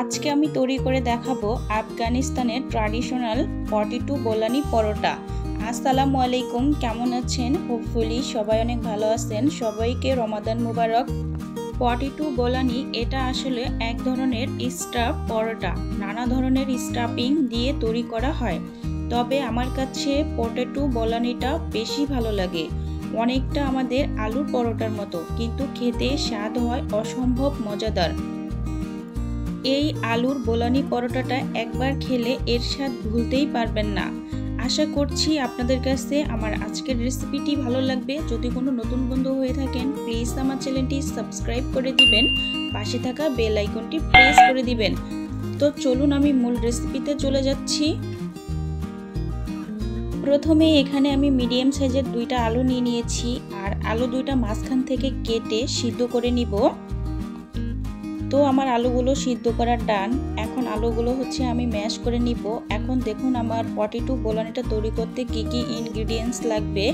আজকে আমি তৈরি করে দেখাবো আফগানিস্তানের ট্র্যাডিশনাল 42 বোলানি পরোটা। আসসালামু আলাইকুম, কেমন আছেন? হোপফুলি সবাই অনেক ভালো আছেন। সবাইকে রমাদান মুবারক। 42 বোলানি এটা আসলে এক ধরনের স্টাফ পরোটা, নানা ধরনের স্টাফিং দিয়ে তৈরি করা হয়। তবে আমার কাছে পটেটো বোলানিটা বেশি ভালো লাগে। অনেকটা আমাদের আলুর পরোটার মতো, কিন্তু খেতে স্বাদ হয় অসম্ভব মজাদার। এই আলুর বোলানি পরোটাটা একবার খেলে এর স্বাদ ভুলতেই পারবেন না। আশা করছি আপনাদের কাছে আমার আজকের রেসিপিটি ভালো লাগবে। যদি কোনো নতুন বন্ধু হয়ে থাকেন প্লিজ আমার চ্যানেলটি সাবস্ক্রাইব করে দিবেন, পাশে থাকা বেল আইকনটি প্রেস করে দিবেন। তো চলুন আমি মূল রেসিপিতে চলে যাচ্ছি। প্রথমে এখানে আমি মিডিয়াম সাইজের 2টা আলু নিয়ে নিয়েছি, আর আলু 2টা মাঝখান থেকে কেটে সিদ্ধ করে নিব। তো আমার আলুগুলো সিদ্ধ করার ডান। এখন আলুগুলো আমি ম্যাশ করে নিব। এখন দেখুন আমার 42 বোলানিটা তৈরি করতে কি কি ইনগ্রেডিয়েন্টস লাগবে।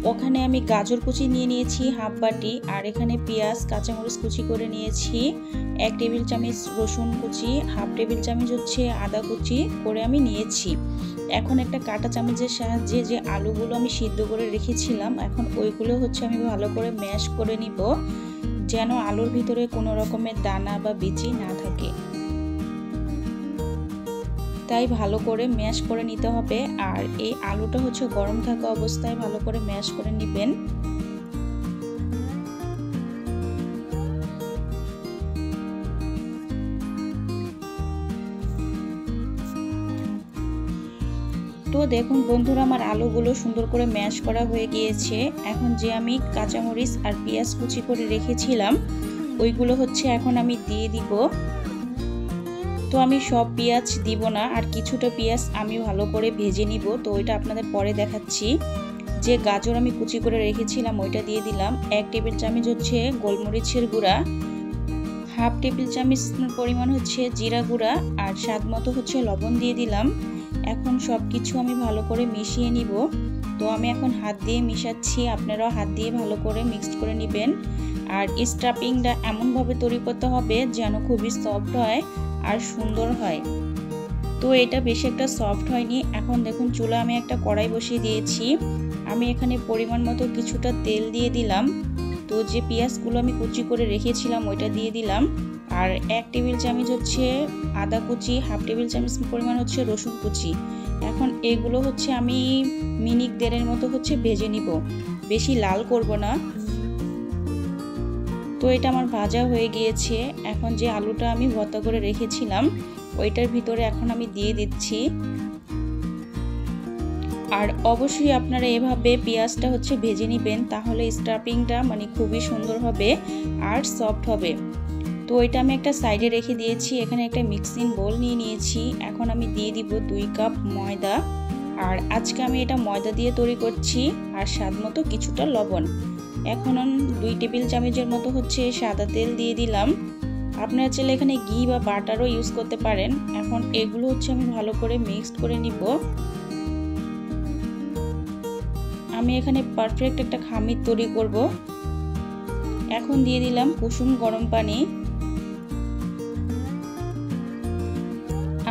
ওখানে আমি গাজর কুচি নিয়ে নিয়েছি হাফ বাটি, আর এখানে পেঁয়াজ কাঁচামরিচ কুচি করে নিয়েছি 1 টেবিল চামচ, রসুন কুচি হাফ টেবিল চামচ আদা কুচি করে আমি নিয়েছি। এখন একটা কাঁটা চামচের সাহায্যে যে আলুগুলো আমি সিদ্ধ করে রেখেছিলাম, এখন ওইগুলো আমি ভালো করে ম্যাশ করে নিব, যেন আলুর ভিতরে কোনো রকমের দানা বা বিচি না থাকে। তাই ভালো করে ম্যাশ করে নিতে হবে। আর এই আলুটা গরম থাকা অবস্থায় ভালো করে ম্যাশ করে নেবেন। তো দেখুন বন্ধুরা, আমার আলুগুলো সুন্দর করে ম্যাশ করা হয়ে গিয়েছে। এখন যে আমি কাঁচামরিচ আর পেঁয়াজ কুচি করে রেখেছিলাম ওইগুলো এখন আমি দিয়ে দিব। তো আমি সব পেঁয়াজ দিব না, আর কিছুটা পেঁয়াজ আমি ভালো করে ভেজে নিব। তো ওইটা আপনাদের পরে দেখাচ্ছি। যে গাজর আমি কুচি করে রেখেছিলাম ওইটা দিয়ে দিলাম। 1 টেবিল চামচ গোলমরিচের গুঁড়া, হাফ টেবিল চামচ পরিমাণ জিরা গুঁড়া, আর স্বাদ মতো লবণ দিয়ে দিলাম। এখন সব কিছু আমি ভালো করে মিশিয়ে নিব। তো আমি এখন হাত দিয়ে মিশাচ্ছি, আপনারাও হাত দিয়ে ভালো করে মিক্সড করে নেবেন। আর স্টাফিংটা এমনভাবে তৈরি করতে হবে যেন খুবই সফট হয় আর সুন্দর হয়। তো এটা বেশি একটা সফট হয়নি। এখন দেখুন চুলা আমি একটা কড়াই বসিয়ে দিয়েছি। আমি এখানে পরিমাণ মতো কিছুটা তেল দিয়ে দিলাম। তো যে পেঁয়াজগুলো আমি কুচি করে রেখেছিলাম ওইটা দিয়ে দিলাম, আর 1 টেবিল চামচ আদা কুচি, হাফ টেবিল চামচ পরিমাণ রসুন কুচি। এখন এগুলো আমি মিনিট 1.5 মতো ভেজে নিব, বেশি লাল করব না। তো এটা আমার ভাজা হয়ে গিয়েছে। এখন যে আলুটা আমি ভর্তা করে রেখেছিলাম ওইটার ভিতরে এখন আমি দিয়ে দিচ্ছি। আর অবশ্যই আপনারা এভাবে পেঁয়াজটা ভেজে নেবেন, তাহলে স্টাফিংটা খুবই সুন্দর হবে আর সফট হবে। তো এটা আমি একটা সাইডে রেখে দিয়েছি। এখানে একটা মিক্সিং বোল নিয়ে নিয়েছি। এখন আমি দিয়ে দিব 2 কাপ ময়দা, আর আজকে আমি এটা ময়দা দিয়ে তৈরি করছি। আর স্বাদ মতো কিছুটা লবণ। এখন 2 টেবিল চামচের মতো সাদা তেল দিয়ে দিলাম। আপনারা চাইলে এখানে ঘি বা বাটারও ইউজ করতে পারেন। এখন এগুলো আমি ভালো করে মিক্সড করে নিব। আমি এখানে পারফেক্ট একটা খামির তৈরি করব। এখন দিয়ে দিলাম কুসুম গরম পানি,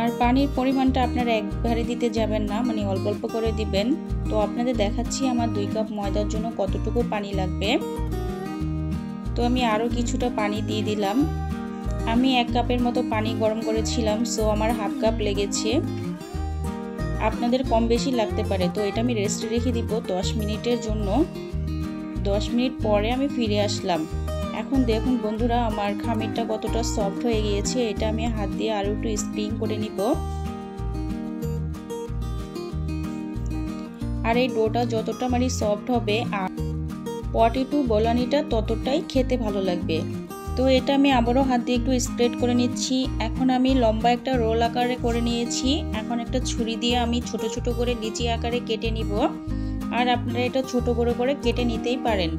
আর পানির পরিমাণটা আপনারা একবারে দিতে যাবেন না, অল্প অল্প করে দিবেন। তো আপনাদের দেখাচ্ছি আমার 2 কাপ ময়দার জন্য কতটুকু পানি লাগবে। তো আমি আরও কিছুটা পানি দিয়ে দিলাম। আমি 1 কাপের মতো পানি গরম করেছিলাম, সো আমার হাফ কাপ লেগেছে। আপনাদের কম বেশি লাগতে পারে। তো এটা আমি রেস্টে রেখে দিব 10 মিনিটের জন্য। 10 মিনিট পরে আমি ফিরে আসলাম। এখন দেখুন বন্ধুরা, আমার খামিরটা কতটা সফট হয়ে গিয়েছে। এটা আমি হাত দিয়ে আরও একটু স্প্রিং করে নিব। আর এই ডোটা যতটা সফট হবে আর 42 বোলানিটা ততটাই খেতে ভালো লাগবে। তো এটা আমি আবারও হাত দিয়ে একটু স্প্রেড করে নিচ্ছি। এখন আমি লম্বা একটা রোল আকারে করে নিয়েছি। এখন একটা ছুরি দিয়ে আমি ছোট ছোট করে লিচি আকারে কেটে নিব। আর আপনারা এটা ছোট করে কেটে নিতেই পারেন।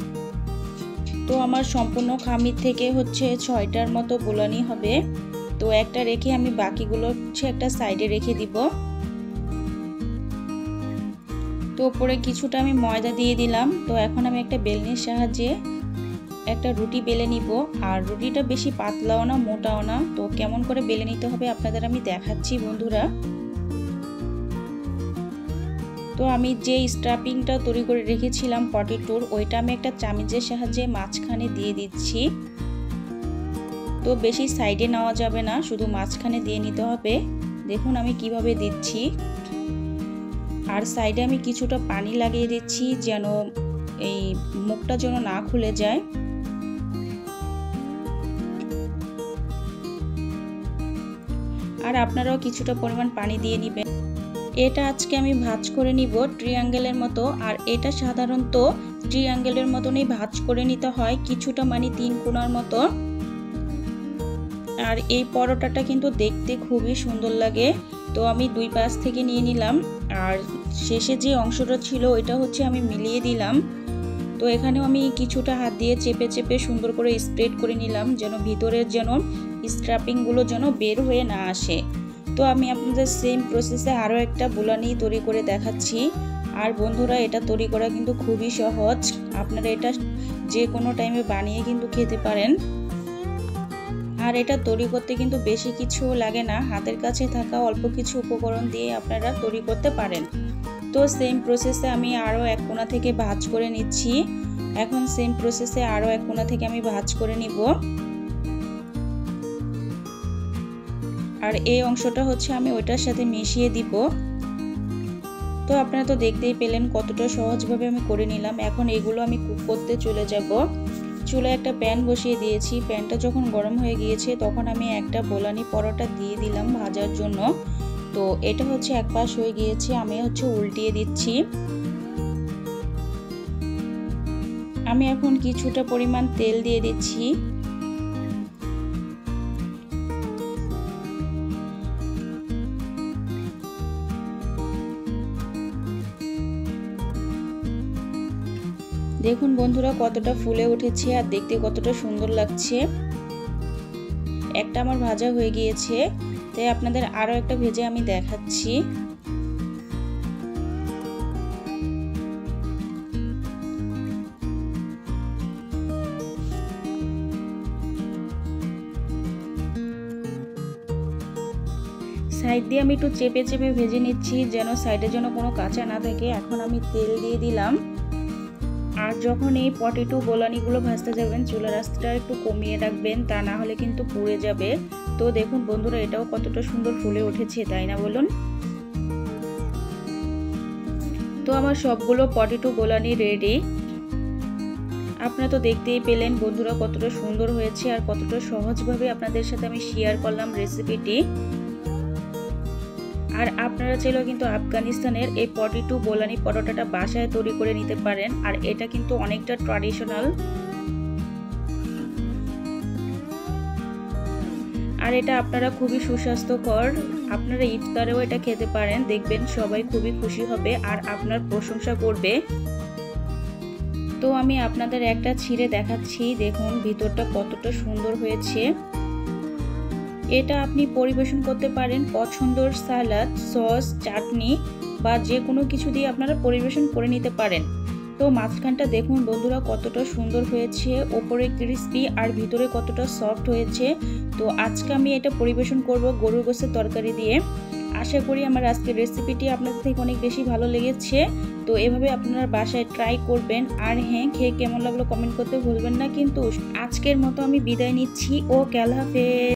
তো আমার সম্পূর্ণ খামির থেকে 6টার মতো বোলানি হবে। তো একটা রেখে আমি বাকিগুলো একটা সাইডে রেখে দিব। তো উপরে কিছুটা আমি ময়দা দিয়ে দিলাম। তো এখন আমি একটা বেলনির সাহায্যে একটা রুটি বেলে নিব। আর রুটিটা বেশি পাতলাও না মোটাও না, তো কেমন করে বেলে নিতে হবে আপনাদের আমি দেখাচ্ছি বন্ধুরা। তো আমি যে স্টাফিংটা তৈরি করে রেখেছিলাম পটেটোর, ওইটা আমি একটা চামচের সাহায্যে মাঝখানে দিয়ে দিচ্ছি। তো বেশি সাইডে নেওয়া যাবে না, শুধু মাঝখানে দিয়ে নিতে হবে। দেখুন আমি কিভাবে দিচ্ছি। আর সাইডে আমি কিছুটা পানি লাগিয়ে দিচ্ছি যেন এই মুখটা যেন না খুলে যায়। আর আপনারাও কিছুটা পরিমাণ পানি দিয়ে নেবেন। এটা আজকে আমি ভাঁজ করে নিব ট্রিয়াঙ্গেলের মতো। আর এটা সাধারণত ট্রিয়াঙ্গেলের মতনই ভাঁজ করে নিতে হয়, কিছুটা মানে 3 কোণার মতো। আর এই পরোটাটা কিন্তু দেখতে খুবই সুন্দর লাগে। তো আমি 2 পাশ থেকে নিয়ে নিলাম। আর শেষে যে অংশটা ছিল ওইটা হচ্ছে আমি মিলিয়ে দিলাম। তো এখানেও আমি কিছুটা হাত দিয়ে চেপে চেপে সুন্দর করে স্প্রেড করে নিলাম, যেন ভিতরের যেন স্ট্রাপিংগুলো যেন বের হয়ে না আসে। তো আমি আপনাদের সেম প্রসেসে আরও একটা বুলানি তৈরি করে দেখাচ্ছি। আর বন্ধুরা এটা তৈরি করা কিন্তু খুবই সহজ, আপনারা এটা যে কোনো টাইমে বানিয়ে কিন্তু খেতে পারেন। আর এটা তৈরি করতে কিন্তু বেশি কিছু লাগে না, হাতের কাছে থাকা অল্প কিছু উপকরণ দিয়ে আপনারা তৈরি করতে পারেন। তো সেম প্রসেসে আমি আরও এক কোণা থেকে ভাঁজ করে নিচ্ছি। এখন সেম প্রসেসে আরও এক কোণা থেকে আমি ভাঁজ করে নিব। আর এই অংশটা হচ্ছে আমি ওইটার সাথে মিশিয়ে দিব। তো আপনারা তো দেখতেই পেলেন কতটা সহজভাবে আমি করে নিলাম। এখন এগুলো আমি কুক করতে চলে যাব। চুলায় একটা প্যান বসিয়ে দিয়েছি। প্যানটা যখন গরম হয়ে গিয়েছে তখন আমি একটা বোলানি পরোটা দিয়ে দিলাম ভাজার জন্য। তো এটা হচ্ছে এক পাশ হয়ে গিয়েছে, আমি হচ্ছে উল্টিয়ে দিচ্ছি। আমি এখন কিছুটা পরিমাণ তেল দিয়ে দিচ্ছি। দেখুন বন্ধুরা কতটা ফুলে উঠেছে আর দেখতে কতটা সুন্দর লাগছে। একটা আমার ভাজা হয়ে গিয়েছে, তাই আপনাদের আরো একটা ভেজে আমি দেখাচ্ছি। সাইড দিয়ে আমি একটু চেপে চেপে ভেজে নিচ্ছি যেন সাইডে যেন কোনো কাঁচা না থাকে। এখন আমি তেল দিয়ে দিলাম। আর যখন এই পটেটো বোলানিগুলো ভাজতে যাবেন চুলার আঁচটা একটু কমিয়ে রাখবেন, তা না হলে কিন্তু পুড়ে যাবে। তো দেখুন বন্ধুরা এটাও কতটা সুন্দর ফুলে উঠেছে, তাই না বলুন? তো আমার সবগুলো পটেটো বোলানি রেডি। আপনারা তো দেখতেই পেলেন বন্ধুরা কতটা সুন্দর হয়েছে আর কতটা সহজভাবে আপনাদের সাথে আমি শেয়ার করলাম রেসিপিটি। আর আপনারা চাইলেও কিন্তু আফগানিস্তানের এই পটেটো বোলানি পরোটাটা বাসায় তৈরি করে নিতে পারেন। আর এটা কিন্তু অনেকটা ট্র্যাডিশনাল। আর এটা আপনারা খুবই সুস্বাস্থ্যকর, আপনারা ইফতারেও এটা খেতে পারেন। দেখবেন সবাই খুবই খুশি হবে আর আপনার প্রশংসা করবে। তো আমি আপনাদের একটা ছিঁড়ে দেখাচ্ছি, দেখুন ভিতরটা কতটা সুন্দর হয়েছে। এটা আপনি পরিবেশন করতে পারেন পছন্দের সালাদ, সস, চাটনি বা যে কোনো কিছু দিয়ে আপনারা পরিবেশন করে নিতে পারেন। তো মাঝখানটা দেখুন বন্ধুরা কতটা সুন্দর হয়েছে, ওপরে ক্রিস্পি আর ভিতরে কতটা সফট হয়েছে। তো আজকে আমি এটা পরিবেশন করব গরুর গোশতের তরকারি দিয়ে। আশা করি আমার আজকের রেসিপিটি আপনাদের থেকে অনেক বেশি ভালো লেগেছে। তো এভাবে আপনারা বাসায় ট্রাই করবেন। আর হ্যাঁ, খেয়ে কেমন লাগলো কমেন্ট করতে ভুলবেন না। কিন্তু আজকের মতো আমি বিদায় নিচ্ছি। ও আল্লাহ হাফেজ।